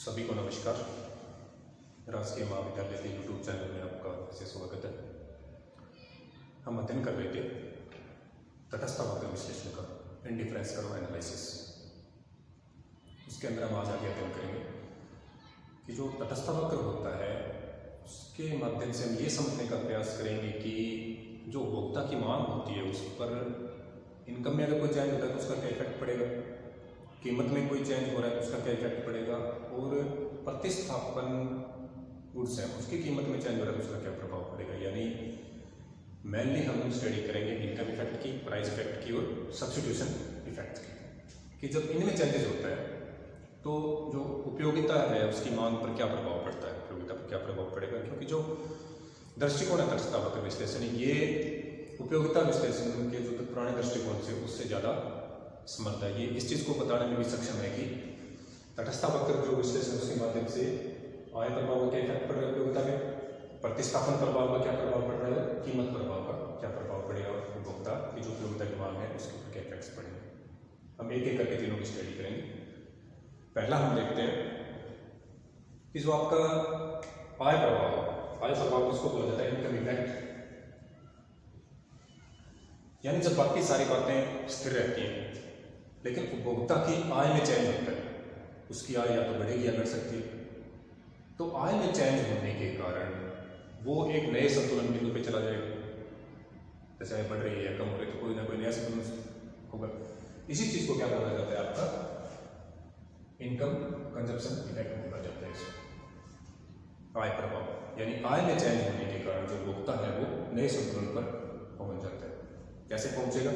सभी को नमस्कार। राजकीय महाविद्यालय के यूट्यूब चैनल में आपका फिर से स्वागत है। हम अध्ययन कर रहे थे तटस्थ वक्र विश्लेषण का इंडिफरेंस कर्व एनालिसिस। उसके अंदर हम आज आगे अध्ययन करेंगे कि जो तटस्थ वक्र होता है उसके माध्यम से हम ये समझने का प्रयास करेंगे कि जो उपभोक्ता की मांग होती है उस पर इनकम में अगर कोई चेंज होता है तो उसका क्या इफेक्ट पड़ेगा, कीमत में कोई चेंज हो रहा है तो उसका क्या इफेक्ट पड़ेगा, और प्रतिस्थापन गुड्स है उसकी कीमत में चेंज हो रहा है तो उसका क्या प्रभाव पड़ेगा। यानी मेनली हम स्टडी करेंगे इनकम इफेक्ट की, प्राइस इफेक्ट की और सब्स्टिट्यूशन इफेक्ट की, कि जब इनमें चेंजेस होता है तो जो उपयोगिता है उसकी मांग पर क्या प्रभाव पड़ता है, उपयोगिता पर क्या प्रभाव पड़ेगा। क्योंकि जो दृष्टिकोण है तटस्थ वक्र विश्लेषण, ये उपयोगिता विश्लेषण के जो पुराने दृष्टिकोण से उससे ज़्यादा समर्थ है। ये इस चीज़ को बताने में भी सक्षम है कि तटस्थ वक्र जो विश्लेषण उसके माध्यम से आय प्रभाव का क्या इफेक्ट पड़ रहा है उपयोगिता में, प्रतिस्थापन प्रभाव का क्या प्रभाव पड़ रहा है, कीमत प्रभाव का क्या प्रभाव पड़ेगा, उपभोक्ता की जो उपयोगिता की मांग है उसके ऊपर क्या इफेक्ट्स पड़ेंगे। हम एक एक करके तीनों की स्टडी करेंगे। पहला हम देखते हैं कि जो आपका आय प्रभाव किसको बोला जाता है, इनकम इफेक्ट। यानी जब बाकी सारी बातें स्थिर रहती हैं लेकिन उपभोक्ता की आय में चेंज होता है, उसकी आय या तो बढ़ेगी या घट सकती है। तो आय में चेंज होने के कारण वो एक नए संतुलन बिंदु पे चला जाएगा। जैसे आय बढ़ रही है या कम हो रही है तो कोई ना कोई नया संतुलन होगा। इसी चीज को क्या बोला जाता है, आपका इनकम कंजप्शन इफेक्ट बोला जाता है इसको। आय प्रभाव यानी आय में चेंज होने के कारण जो उपभोक्ता है वो नए संतुलन पर पहुंच जाता है। कैसे पहुंचेगा,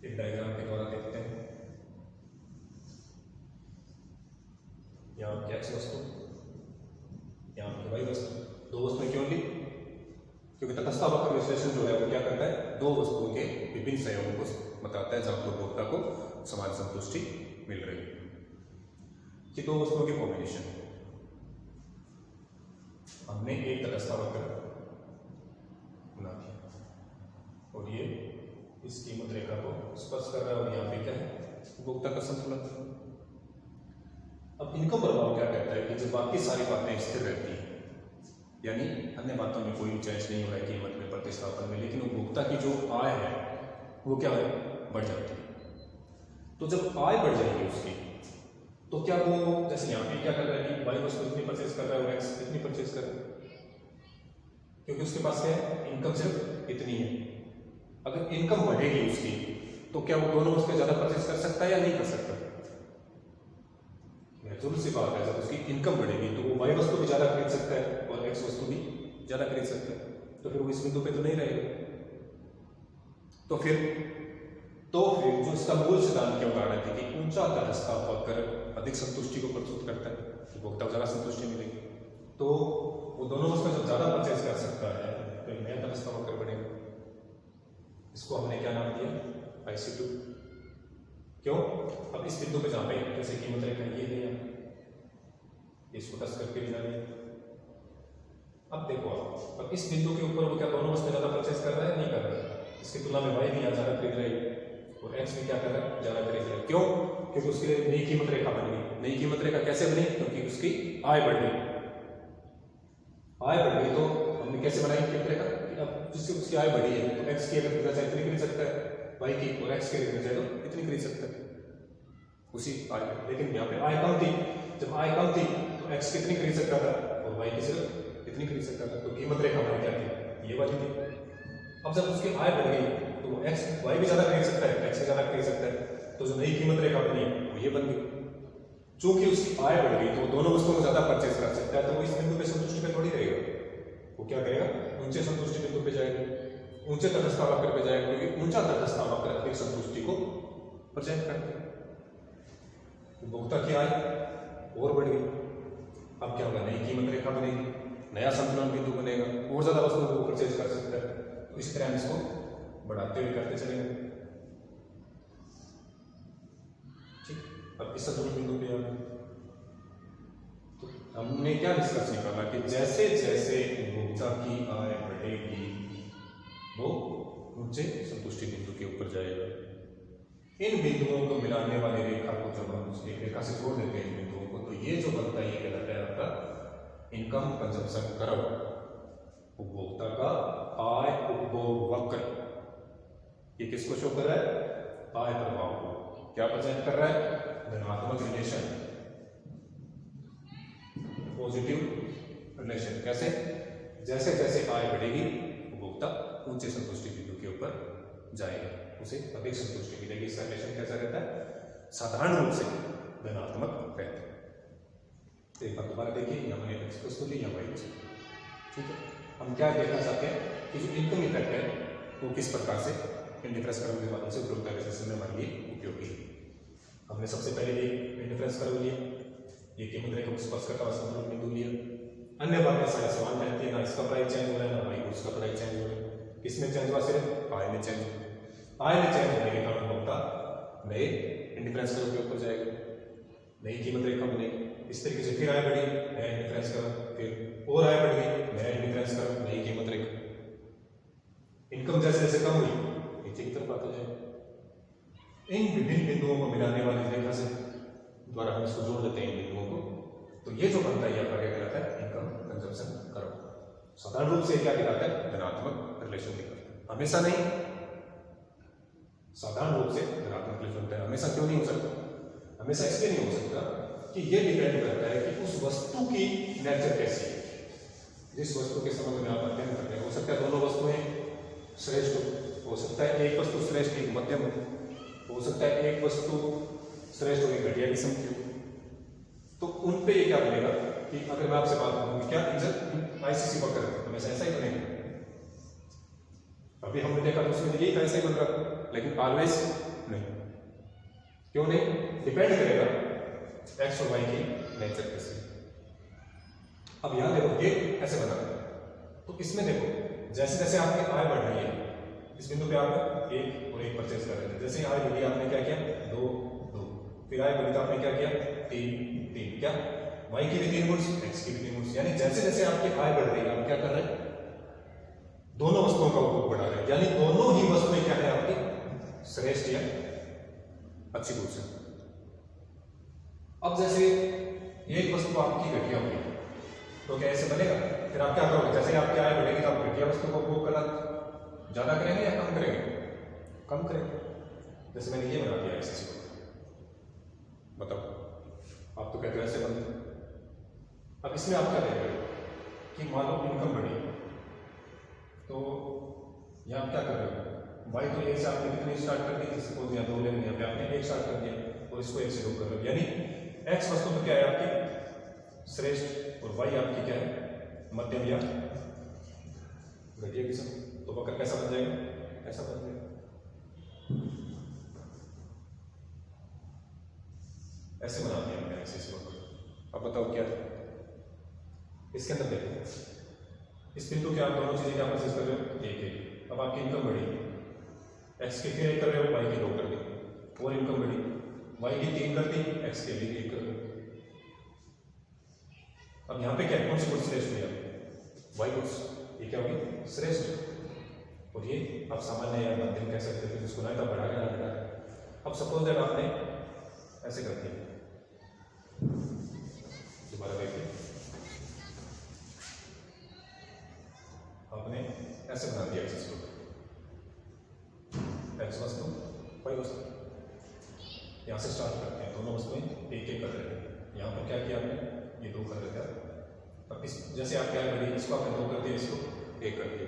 एक डायग्राम के द्वारा देखते हैं। यहाँ की एक्स वस्तु, यहाँ की वाई वस्तु, दो वस्तुएं क्यों ली, क्योंकि तटस्थ वक्र विश्लेषण जो है वो क्या करता है, दो वस्तुओं के विभिन्न संयोगों को बताता है जहां उपभोक्ता को समान संतुष्टि मिल रही है। कि दो वस्तुओं के कॉम्बिनेशन है। हमने एक तटस्थ वक्र बना दिया और ये इस कीमत रेखा को स्पर्श कर रहा है और यहाँ पे क्या है, उपभोक्ता का संतुलन। अब इनकम प्रभाव क्या कहता है कि जब बाकी सारी बातें स्थिर रहती हैं, यानी अन्य बातों में कोई चेंज नहीं हो रहा है कीमत में, प्रतिस्थापन में, लेकिन उपभोक्ता की जो आय है वो क्या है, बढ़ जाती है। तो जब आय बढ़ जाएगी उसकी तो क्या वो, जैसे यहाँ पे क्या कर रहा है कि वाई वस्तु इतनी परचेज कर रहा है और एक्स इतनी परचेज कर रहा है, क्योंकि उसके पास क्या है, इनकम सिर्फ इतनी है। अगर इनकम बढ़ेगी उसकी तो क्या वो दोनों वस्तुएं ज्यादा परचेज कर सकता है या नहीं कर सकता। नेचुरल सी बात है, जब उसकी इनकम बढ़ेगी तो वो वाई वस्तु भी ज्यादा खरीद सकता है और एक्स वस्तु भी ज्यादा खरीद सकता है, तो फिर वो इस बिंदु पे तो नहीं रहेगा। तो फिर जो इसका मूल सिद्धांत क्या उदाहरण है कि ऊंचा तटस्थ वक्र अधिक संतुष्टि को प्रस्तुत करता है, उपभोक्ता को ज्यादा संतुष्टि मिलेगी। तो वो दोनों वस्तुएं जब ज्यादा परचेज कर सकता है तो नया तटस्थ वक्र बनेगा। इसको हमने क्या नाम दिया, IC2। क्यों, अब इस बिंदु पे जहां पे जैसे कीमत रेखा ये है, इसको टच करके भी जाने। अब देखो आप, अब इस बिंदु के ऊपर वो क्या दोनों वस्तुएं ज्यादा परचेज कर रहा है, नहीं कर रहा है। इसकी तुलना में वाई भी यहाँ ज्यादा खरीद रही है और एक्स भी क्या कर रहा है, ज्यादा खरीद रहा है। क्यों, क्योंकि उसके लिए नई कीमत रेखा बन गई। नई कीमत रेखा कैसे बनी, क्योंकि उसकी आय बढ़ गई। आय बढ़ गई तो हमने कैसे बनाई कीमत रेखा, अब जिससे उसकी आय बढ़ी है तो एक्स की अगर खरीदा चाहे इतनी खरीद सकता है, वाई की और एक्स की खरीदना चाहे तो इतनी खरीद सकता है उसी आय। लेकिन यहाँ पे आय कम थी, जब आय कम थी तो एक्स कितनी खरीद सकता था और वाई की सिर्फ इतनी खरीद सकता था। तो कीमत रेखा हमारी क्या थी, ये वाली थी। अब जब उसकी आय बढ़ गई तो एक्स वाई भी ज्यादा खरीद सकता है, एक्स से ज्यादा खरीद सकता है, तो जो नई कीमत रेखा बनी वो ये बन गई। चूंकि उसकी आय बढ़ गई तो दोनों वस्तुओं को ज्यादा परचेज कर सकता है, तो वो इस बिंदु पे संतुष्टि पे थोड़ी रहेगा, वो क्या करेगा, ऊंचे संतुष्टि बिंदु पे जाएगा, ऊंचे तटस्थ वक्र पे जाएगा, क्योंकि ऊंचा तटस्थ वक्र अधिक संतुष्टि को प्रेजेंट करता है। उपभोक्ता की आय और बढ़ गई, अब क्या होगा, नई कीमत रेखा बनेगी, नया संतुलन बिंदु बनेगा, और ज्यादा वस्तुओं को परचेज कर सकता है। तो इस तरह हम इसको बढ़ाते हुए करते चलेंगे। ठीक, अब इस संतुलन बिंदु पे आ गए तो हमने क्या निष्कर्ष निकाला कि जैसे जैसे उपभोक्ता की आय बढ़ेगी वो ऊंचे संतुष्टि बिंदु के ऊपर जाएगा। इन बिंदुओं को मिलाने वाली रेखा को जब हम एक रेखा से जोड़ देते हैं इन बिंदुओं को, तो ये जो बनता है ये कहलाता है आपका इनकम कंजम्पशन कर्व, उपभोक्ता का आय उपभोग वक्र। ये किसको शो कर रहा है? आय प्रभाव को। क्या प्रेजेंट कर रहा है? धनात्मक रिलेशन, पॉजिटिव रिलेशन। कैसे? जैसे जैसे आय बढ़ेगी उपभोक्ता ऊंचे संतुष्टि बिंदु के ऊपर जाएगा, उसे अधिक संतुष्टि मिलेगी। इसका रिलेशन कैसा रहता है? साधारण रूप से धनात्मक रहता है। तो एक बार दोबारा देखिए, यहाँ मैंने एक्स प्लस को लिया, यहाँ वाई। ठीक है, हम क्या देखना चाहते हैं कि जो इनकम इफेक्ट है वो किस प्रकार से इंडिफरेंस कर्व के माध्यम से उपभोक्ता के सिस्टम में हमारे लिए उपयोगी है। हमने सबसे पहले ये इंडिफरेंस कर्व लिया, ये कीमत रेखा को स्पर्श करता हुआ संतुलन बिंदु लिया। अन्य बातें सारे सवाल रहती है, ना इसका प्राइस चेंज हो रहा है, ना भाई उसका प्राइस चेंज हो रहा है। किसमें चेंज हुआ? सिर्फ आय में चेंज हुआ। आय में चेंज होने के कारण उपभोक्ता नए इंडिफरेंस कर्व के ऊपर जाएगा, नई कीमत रेखा बनेगी। इस तरीके से फिर आय बढ़ी, नया इंडिफरेंस कर्व, फिर और आय बढ़ गई, नया इंडिफरेंस कर्व, नई कीमत रेखा। इनकम जैसे जैसे कम हुई नीचे की तरफ आता जाएगा। इन विभिन्न बिंदुओं को मिलाने वाली रेखा से द्वारा हम इसको जोड़ देते हैं इन बिंदुओं को, तो ये जो बनता है आपका क्या कहलाता है? Income consumption curve. साधारण रूप से क्या कहलाता है? धनात्मक रिलेशन दिखाता है। हमेशा नहीं, साधारण रूप से धनात्मक रिलेशन होता है। हमेशा क्यों नहीं हो सकता? हमेशा इसलिए नहीं हो सकता कि ये डिपेंड करता है कि उस वस्तु की नेचर कैसी है, जिस वस्तु के संबंध में आप अध्ययन करते हैं। हो सकता है दोनों वस्तुएं श्रेष्ठ हो सकता है एक वस्तु श्रेष्ठ एक मध्यम हो सकता है एक वस्तु श्रेष्ठ और एक घटिया किस्म की हो। तो उन पे ये क्या बनेगा कि अगर मैं आपसे बात करूँ क्या आईसीसी वक्र हमेशा ऐसा ही बनेगा? अभी हमने देखा तो उसमें यही ऐसा ही बन रहा, लेकिन ऑलवेज नहीं। क्यों नहीं? डिपेंड करेगा एक्स और वाई की नेचर कैसे। अब यहां देखो ये ऐसे बना है, तो इसमें देखो जैसे जैसे आपकी आय बढ़ रही है, इस बिंदु पे आप एक और एक परचेज कर रहे थे, जैसे आय बढ़ी आपने क्या किया? 2 2, फिर आय बढ़ी तो आपने क्या किया? 3 3। क्या? वाई की भी 3 गुण, एक्स की भी 3 गुण। यानी जैसे जैसे आपकी आय बढ़ रही है आप क्या कर रहे हैं? दोनों वस्तुओं का उपभोग बढ़ा रहे हैं, यानी दोनों ही वस्तुएं क्या है आपकी? श्रेष्ठ या अच्छी गुण से। अब जैसे एक वस्तु आपकी घटिया हुई तो क्या ऐसे बनेगा? फिर आप क्या करोगे? जैसे आपकी आय बढ़ेगी तो आप घटिया वस्तु का उपभोग करना ज्यादा करेंगे या कम करेंगे? कम करेंगे। जैसे मैंने ये बना दिया ऐसे, बताओ आप तो कहते हो ऐसे बनते। अब इसमें आप क्या करेंगे कि मान लो इनकम बढ़ी, तो यहाँ आप क्या कर रहे हो? वाई तो एक से आपने कितनी स्टार्ट कर दी? सपोज यहाँ 2 लेंगे, यहाँ पे आपने 1 स्टार्ट कर दिया और इसको 1 से 2 कर रहे हो। यानी एक्स वस्तु तो क्या है आपकी? श्रेष्ठ, और वाई आपकी क्या है? मध्यम या घटिया किस्म। तो वक्र कैसा बन जाएगा? ऐसा बन जाएगा। ऐसे बना दिया हमने ऐसे वक्र। अब बताओ क्या इसके अंदर देखो, इस बिंदु के आप दोनों चीजें क्या परचेज कर रहे हो? एक। अब आपकी इनकम बढ़ी, एक्स की फिर 1 कर रहे हो, वाई की 2 कर दी, और इनकम बढ़ी, वाई की 3 कर दी, एक्स के लिए 1 कर दी। अब यहाँ पे क्या कौन सी गुण श्रेष्ठ हुई? वाई गुण, ये क्या होगी? श्रेष्ठ। और ये आप सामान्य या मध्यम कह सकते हो, जिसको ना बढ़ा के ना घटा। अब सपोज दैट आपने ऐसे कर दिया, दोबारा देखिए, आपने ऐसे बना दिया एक्स वस्तु वाई वस्तु। यहाँ से स्टार्ट करते हैं, दोनों वस्तुएं एक एक कर रहे हैं। यहाँ पर क्या किया आपने? ये 2 कर रहे थे। अब इस जैसे आप क्या करिए, इसको आपने 2 कर दिया, इसको 1 कर दिया।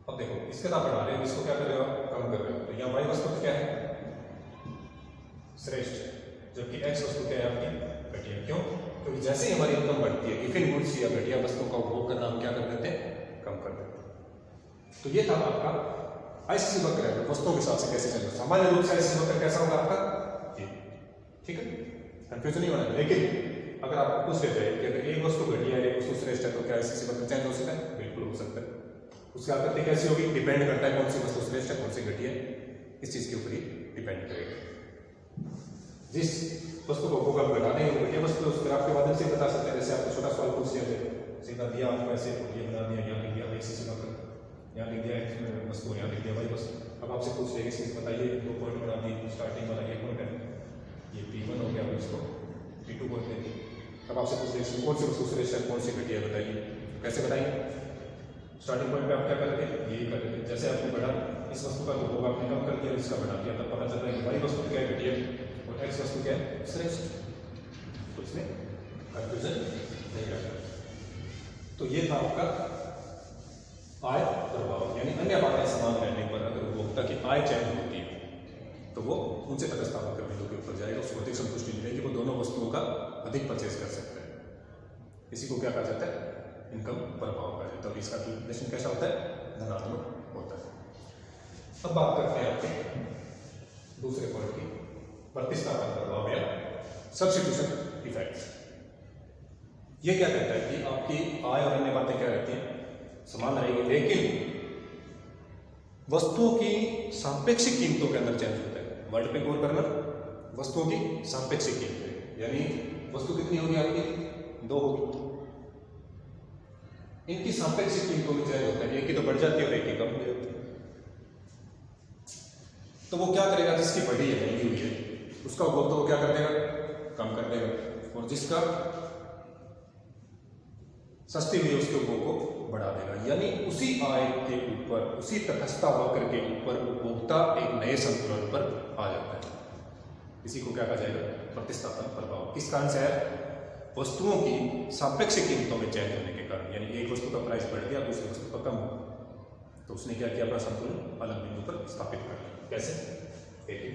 अब देखो इसके साथ बढ़ा रहे हो, इसको क्या कर रहे हो? कम कर रहे हो। तो यहाँ वाई वस्तु क्या है? श्रेष्ठ, जबकि एक्स वस्तु क्या है आपकी? घटिया। क्यों? क्योंकि जैसे ही हमारी इनकम बढ़ती है, विभिन्न गुड्स या घटिया वस्तुओं का उपभोग करना हम क्या कर देते हैं? कम कर देते हैं। तो ये था आपका आईसीसी वक्र है, वस्तुओं के हिसाब से कैसे चलेगा। सामान्य रूप से आईसीसी वक्र कैसा होगा आपका? ठीक है, कंफ्यूजन नहीं होना। लेकिन अगर आपको पूछ लेते हैं कि अगर एक वस्तु घटिया है एक वस्तु श्रेष्ठ है, तो क्या आईसीसी वक्र चेंज हो सकता है? बिल्कुल हो सकता है। उसकी आकृति कैसी होगी? डिपेंड करता है कौन सी वस्तु श्रेष्ठ है कौन सी घटिया है, इस चीज के ऊपर ही डिपेंड करेगा। जिस वस्तु को उपभोग आप घटा देंगे घटिया वस्तु उस ग्राफ के माध्यम से बता सकते हैं। जैसे आपको छोटा सवाल पूछ लिया, सीधा दिया आपको ऐसे ये बना दिया, यहाँ पे दिया आईसीसी वक्र, यहाँ लिख दिया एक्स वस्तु, यहाँ लिख दिया वाई वस्तु। अब आपसे पूछ लेंगे इसमें बताइए 2 पॉइंट बना दिए, स्टार्टिंग वाला ये पॉइंट है, ये P1 हो गया, अब इसको P2 बोलते हैं। अब आपसे पूछ लेंगे कौन सी वस्तु श्रेष्ठ है, कौन सी घटिया, बताइए। कैसे बताइए? स्टार्टिंग पॉइंट पे आप क्या करते हैं, यही करते थे। जैसे आपने बढ़ा इस वस्तु का उपभोग आपने कम कर दिया, इसका बढ़ा दिया, तब पता चल रहा है कि वाई वस्तु क्या है, घटिया, और एक्स वस्तु क्या है, श्रेष्ठ। तो इसमें कंफ्यूजन नहीं रहता। तो ये था आपका आय प्रभाव, यानी अन्य बातें समान रहने पर अगर उपभोक्ता की आय चेंज होती है तो वो उनसे प्रतिस्थापन कर बिंदु के ऊपर जाएगा, उसको अधिक संतुष्टि मिलेगी, वो दोनों वस्तुओं का अधिक परचेज कर सकते हैं। इसी को क्या कहा जाता है, इनकम प्रभाव कहा जाता है। इसका कैलकुलेशन कैसा होता है, धनात्मक होता है। अब बात करते हैं आपके दूसरे पॉइंट की, प्रतिस्थापन प्रभाव या सब्स्टिट्यूशन इफेक्ट। ये क्या कहता है कि आपकी आय और अन्य बातें क्या रहती हैं, समान रहेगी, लेकिन वस्तुओं की सापेक्षिक कीमतों के अंदर चेंज होता है। वर्ड पे गौर करना, वस्तुओं की सापेक्षिक कीमतें, यानी वस्तु कितनी होगी आपकी, 2 होगी, इनकी सापेक्षिक कीमतों में चेंज होता है, एक की तो बढ़ जाती है और एक की कम हो जाती है। तो वो क्या करेगा, जिसकी बढ़ी है, महंगी हुई है, उसका उपभोग तो वो क्या कर देगा, कम कर देगा, और जिसका सस्ती हुई है उसके उपभोग को बढ़ा देगा। यानी उसी आय के ऊपर, उसी तटस्थता वक्र के ऊपर उपभोक्ता एक नए संतुलन पर आ जाता है। इसी को क्या कहा जाएगा, प्रतिस्थापन प्रभाव। किस कारण से है, वस्तुओं की सापेक्षिक कीमतों में चेंज होने के कारण, यानी एक वस्तु का प्राइस बढ़ गया, दूसरी वस्तु का कम हो, तो उसने क्या किया, अपना संतुलन अलग बिंदु पर स्थापित कर लिया। कैसे, देखिए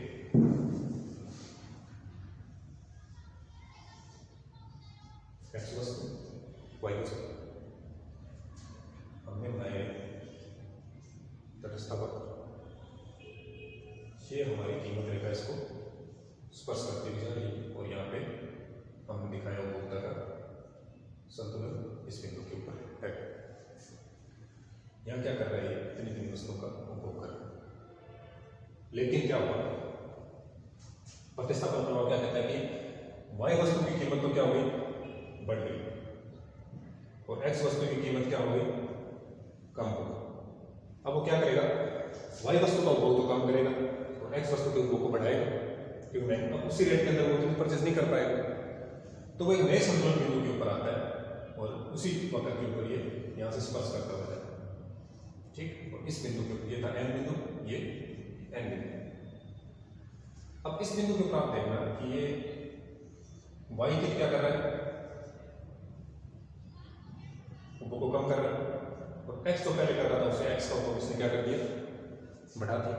एक्स वस्तु वाई वस्तु हमने बनाए तटस्थ वक्र, ये हमारी कीमत रेखा इसको स्पर्श करती हुई जा रही है, और यहाँ पे हमने दिखाया उपभोक्ता का संतुलन इस बिंदु के ऊपर है। यहाँ क्या कर रहा है, इतनी वस्तुओं का उपभोग कर रहा है, लेकिन क्या हुआ, प्रतिस्थापन प्रभाव क्या कहता है कि वाई वस्तु की कीमत तो क्या हुई, बढ़ गई, और एक्स वस्तु की कीमत क्या हो गई, कम हो गई। अब वो क्या करेगा, वाई वस्तु का उपभोग तो कम करेगा और एक्स वस्तु के उपभोग को बढ़ाएगा, क्योंकि अब उसी रेट के अंदर वो तो परचेज नहीं कर पाएगा। तो वो एक नए संतुलन बिंदु के ऊपर आता है और उसी वक्र के ऊपर ये यहाँ से स्पर्श करता हुआ जाता है, ठीक। और इस बिंदु के ऊपर ये था एन बिंदु, ये एन बिंदु। अब इस बिंदु के ऊपर आप देखना कि ये वाई की क्या कर रहा है, उपभोग को कम कर रहा है, और एक्स तो पहले कर रहा था, उसे एक्स का उपभोग इसने क्या कर दिया, बढ़ा दिया।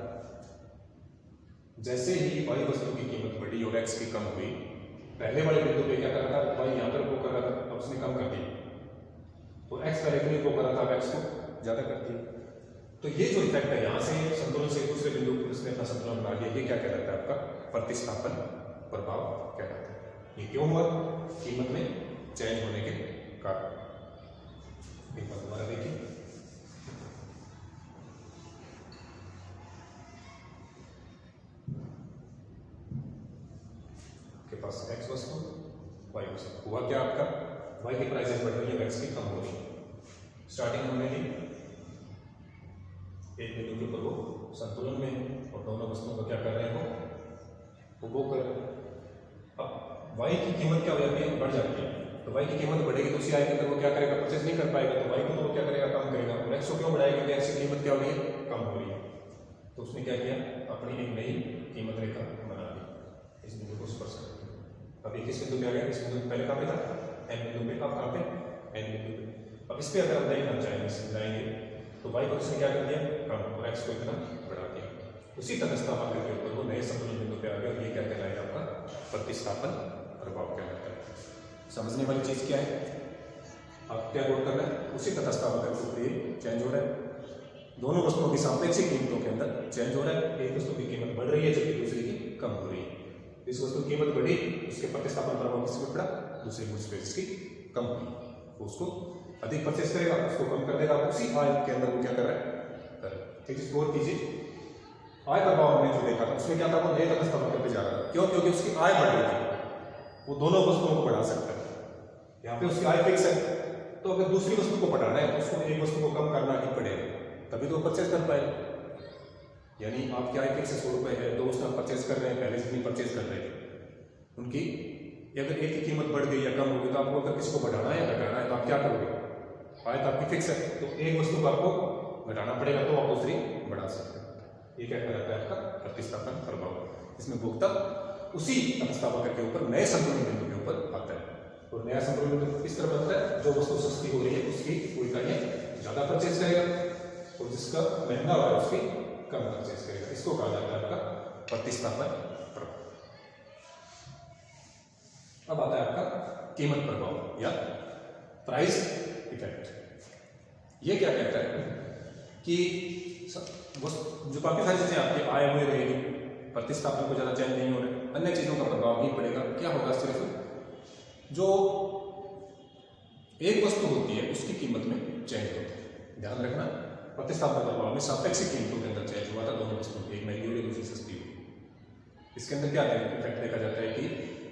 जैसे ही वाई वस्तु की कीमत बढ़ी और एक्स की कम हुई, पहले वाले बिंदु पे क्या कर रहा था, वाई यहाँ पर उपभोग कर रहा था, अब उसने कम कर दिया, तो एक्स पहले इतनी उपभोग कर रहा था, अब एक्स को ज्यादा कर दिया। तो ये जो इफेक्ट है, यहाँ से संतुलन से दूसरे बिंदु पर उसने अपना संतुलन बना दिया, ये क्या कहलाता है, आपका प्रतिस्थापन प्रभाव कहलाता है। ये क्यों हुआ, कीमत में चेंज होने के कारण। एक बार दोबारा देखिए, आपके पास एक्स वस्तु वाई वस्तु, हुआ क्या, आपका वाई की प्राइसेस बढ़ रही है, एक्स की कम हो रही है। स्टार्टिंग हमने ली एक बिंदु के ऊपर वो संतुलन में, और दोनों वस्तुओं को क्या कर रहे हैं, वो उपभोग कर रहे हैं। अब वाई की कीमत क्या हो जाती है, बढ़ जाती है, तो वाई की कीमत बढ़ेगी तो उसी आय के अंदर वो क्या करेगा, परचेज नहीं कर पाएगा, तो वाई को तो वो क्या करेगा, कम करेगा। और एक्स को क्यों बढ़ाएगा, क्योंकि एक्स की कीमत क्या हो रही है, कम हो रही है। तो उसने क्या किया, अपनी एक नई कीमत रेखा बना दी, इस बिंदु को स्पर्श करके। अब एक इस बिंदु पे आ गया, इस बिंदु पहले कहाँ पे था, एन बिंदु पे, अब कहाँ पे, एन बिंदु पे। अब इस पे अगर हम देखना चाहेंगे तो वाई को उसने क्या कर दिया, कम, और एक्स को इतना बढ़ा दिया। उसी तटस्थापन के ऊपर वो नए संतुलन बिंदु पे आ गया, और ये क्या कहलाएगा, आपका प्रतिस्थापन प्रभाव कहलाता है। समझने वाली चीज क्या है, आप क्या गौर कर रहे हैं, उसी तटस्थापन के ऊपर ये चेंज हो रहा है, दोनों वस्तुओं की सापेक्षिक कीमतों के अंदर चेंज हो रहा है। एक वस्तु की कीमत बढ़ रही है जबकि दूसरी की कम हो रही है। इस वस्तु की कीमत बढ़ी, उसके प्रतिस्थापन प्रभाव किसमें पड़ा, दूसरी वस्तु इसकी कम हुई, उसको अधिक परचेस करेगा, उसको कम कर देगा, उसी आय के अंदर वो क्या कर रहा है, एक चीज गौर कीजिए, आय प्रभाव हमने जो देखा था उसमें क्या था, वो नए तटस्थापन पे जा रहा था। क्यों, क्योंकि उसकी आय बढ़ रही थी, वो दोनों वस्तुओं को बढ़ा सकता है। यहाँ पे उसकी आय फिक्स है, तो अगर दूसरी वस्तु को बढ़ाना है तो उसको एक वस्तु को कम करना ही पड़ेगा, तभी तो परचेज कर पाएगा। यानी आपकी आय फिक्स 100 रुपये है, तो उसमें परचेज कर रहे हैं, पहले जितनी परचेज कर रहे थे उनकी अगर एक की कीमत बढ़ गई या कम हो गई तो आपको अगर किसी को बढ़ाना है या घटाना है तो आप क्या करोगे? आय तो आपकी फिक्स है, तो एक वस्तु को आपको घटाना पड़ेगा तो आप दूसरी बढ़ा सकते हैं। ये क्या कहलाता है? आपका प्रतिस्थापन प्रभाव। इसमें भोक्ता उसी प्रतिस्थापक के ऊपर नए संतुलन बिंदु के ऊपर आता है, और नया संतुलन बिंदु इस तरह बनता है, जो वस्तु सस्ती हो रही है उसकी कोई इकाइयां ज्यादा परचेज करेगा और जिसका महंगा हो रहा है उसकी कम परचेज करेगा। इसको कहा जाता है आपका प्रतिस्थापन प्रभाव। अब आता है आपका कीमत प्रभाव या प्राइस इफेक्ट। ये क्या कहता है कि जो काफी सारी चीजें आपकी आय हुई रहेगी, प्रतिस्थापन को ज्यादा चेंज नहीं हो रहे, अन्य चीजों का प्रभाव नहीं पड़ेगा। क्या होगा? सिर्फ जो एक वस्तु होती है उसकी कीमत में चेंज होता है। ध्यान रखना, प्रतिस्थापन प्रभाव में सापेक्षिक कीमतों के अंदर चेंज हुआ था दोनों वस्तुओं की, एक महंगी हुई दूसरी सस्ती हुई। इसके अंदर क्या इफेक्ट देखा जाता है कि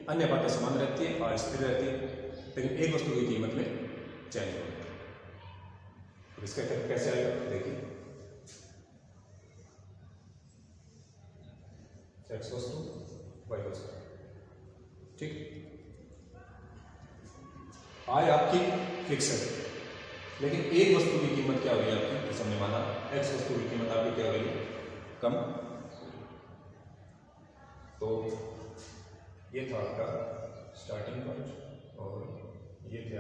अन्य बातें समान रहती है, आय स्थिर रहती है, लेकिन एक वस्तु की कीमत में चेंज होता है। तो इसका इफेक्ट कैसे आएगा? देखिए, एक्स वस्तु वाई वस्तु, ठीक, आय आपकी फिक्स है, लेकिन एक वस्तु की कीमत क्या हो रही है आपकी? जैसे हमने माना एक्स वस्तु की कीमत आपकी क्या हो रही है? कम। तो ये था आपका स्टार्टिंग पॉइंट और ये थे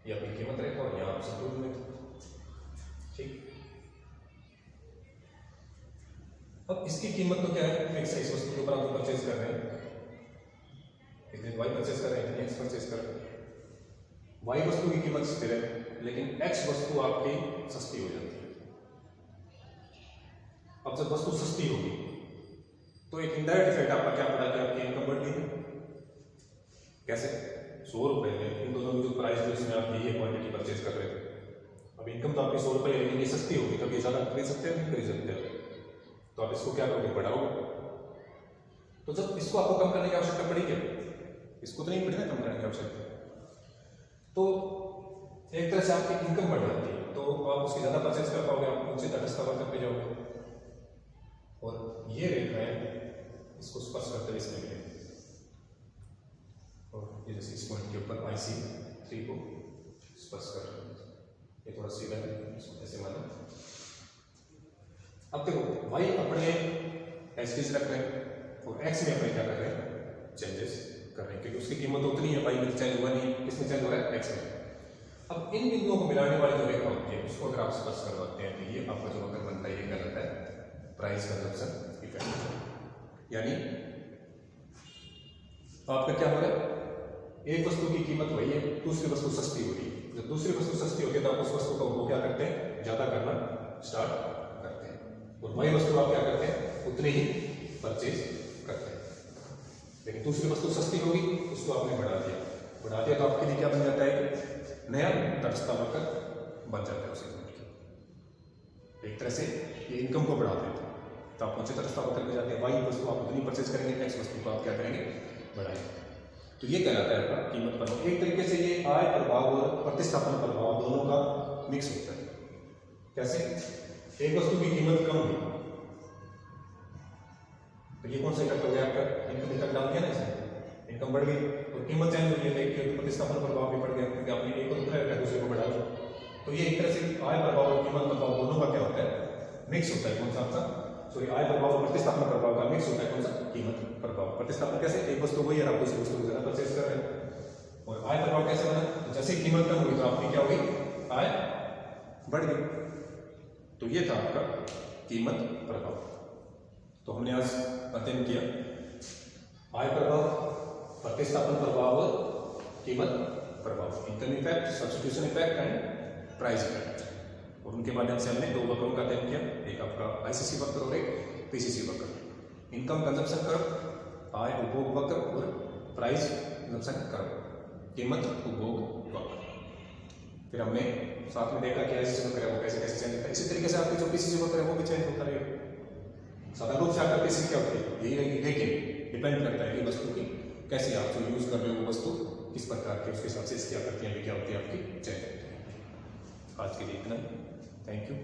ये आपकी कीमत रेखा और यहाँ आप संतुलन में थे, ठीक। अब इसकी कीमत तो क्या है? फिक्स है। इस वस्तु के ऊपर आप जो परचेज कर रहे हैं, एक दिन वाई परचेज कर रहे हैं, एक्स परचेज कर रहे हैं। वाई वस्तु की कीमत स्थिर है, लेकिन एक्स वस्तु आपकी सस्ती हो जाती है। अब जब वस्तु सस्ती होगी तो एक इनडायरेक्ट इफेक्ट आपका क्या पड़ा कि आपकी इनकम बढ़ रही है। कैसे? 100 रुपए में इन दोनों की जो प्राइस है उसमें आप यही क्वांटिटी परचेज कर रहे थे, अब इनकम तो आपकी 100 रुपए है, लेकिन ये सस्ती होगी तब ये ज्यादा खरीद सकते हैं, नहीं खरीद सकते, तो आप इसको क्या करोगे? बढ़ाओगे। तो जब इसको आपको कम करने की आवश्यकता पड़ी क्या? इसको तो नहीं पड़ी ना कम करने की आवश्यकता, तो एक तरह से आपकी इनकम बढ़ जाती है, तो आप उसकी ज्यादा परचेज कर पाओगे, आप उनसे तटस्थता करते जाओगे। और ये रेखाएं इसको स्पर्श करते हुए इसमें मिलेंगे, और ये जैसे इस पॉइंट के ऊपर IC3 को स्पर्श कर रहे हैं, ये थोड़ा सीधा है, इसको ऐसे माना। अब देखो, वाई अपने एक्सिस रख रहे हैं और एक्स में अपने क्या कर रहे हैं? चेंजेस कर रहे हैं, क्योंकि उसकी कीमत उतनी है, वाई में चेंज हुआ नहीं है, किसमें चेंज हो रहा है? एक्स में। अब इन बिंदुओं को मिलाने वाली जो रेखा होती है उसको अगर आप स्पर्श करवाते हैं तो ये आपका जो वक्र बनता है, ये कहलाता है प्राइस कंजप्शन इफेक्ट। यानी आपका क्या हो रहा है? एक वस्तु की कीमत वही है, दूसरी वस्तु सस्ती हो रही है। जब दूसरी वस्तु सस्ती होती है तो आप उस वस्तु का उपभोग क्या करते हैं? ज्यादा करना स्टार्ट करते हैं, और वही वस्तु आप क्या करते हैं? उतनी ही परचेज करते हैं। लेकिन दूसरी वस्तु सस्ती होगी, उसको आपने बढ़ा दिया तो आपके लिए क्या बन जाता है? नया तटस्थ वक्र बन जाता है उसी की। एक तरह से ये इनकम को बढ़ा देता है, तो आप ऊंचे तटस्थ वक्र में जाते हैं। वाई वस्तु आप उतनी परचेज करेंगे, एक्स वस्तु को आप क्या करेंगे? बढ़ाएंगे। तो ये कहलाता है आपका कीमत प्रभाव। एक तरीके से ये आय प्रभाव और प्रतिस्थापन प्रभाव दोनों का मिक्स होता है। कैसे? एक वस्तु की कीमत कम हुई तो ये कौन सा इफेक्ट हो गया आपका? इनकम इफेक्ट डाल दिया ना इसमें, इनकम बढ़ गई और कीमत चेंज हुई है, एक प्रतिस्थापन प्रभाव भी बढ़ गया, क्योंकि आपने एक को दूसरे रखा, दूसरे को बढ़ा दिया। तो ये एक तरह से आय प्रभाव और कीमत प्रभाव दोनों का क्या होता है? मिक्स होता है। कौन सा आपका? सॉरी, आय प्रभाव और प्रतिस्थापन प्रभाव का मिक्स होता है। कौन सा? कीमत प्रभाव। प्रतिस्थापन कैसे? एक वस्तु वही है, आप दूसरी वस्तु को ज्यादा परचेज कर रहे हैं। और आय प्रभाव कैसे बना? तो जैसे कीमत कम हुई तो आपकी क्या होगी? आय बढ़ गई। तो ये था आपका कीमत प्रभाव। तो हमने आज अध्ययन किया आय प्रभाव, प्रतिस्थापन प्रभाव और कीमत प्रभाव, income effect, substitution effect and price effect. और उनके माध्यम से हमने दो वक्रों का अध्ययन किया, एक आपका ICC वक्र और एक PCC वक्र। इनकम कंजप्शन कर्व, आय उपभोग वक्र, और प्राइस कंजप्शन कर्व, कीमत उपभोग वक्र। फिर हमने साथ में देखा कि ICC वक्र है वो कैसे कैसे चेंज होता है। इसी तरीके से आपकी जो PCC वक्र है वो भी चेंज होता रहेगा। साधारण रूप से आपका PCC क्या होती है? यही रहेगी, लेकिन डिपेंड करता है कि वस्तु की कैसे आप जो यूज कर रहे हो वो वस्तु किस प्रकार की, उसके हिसाब से क्या करती है, क्या होती है आपकी चेंज होती है। आज के लिए इतना ही। Thank you.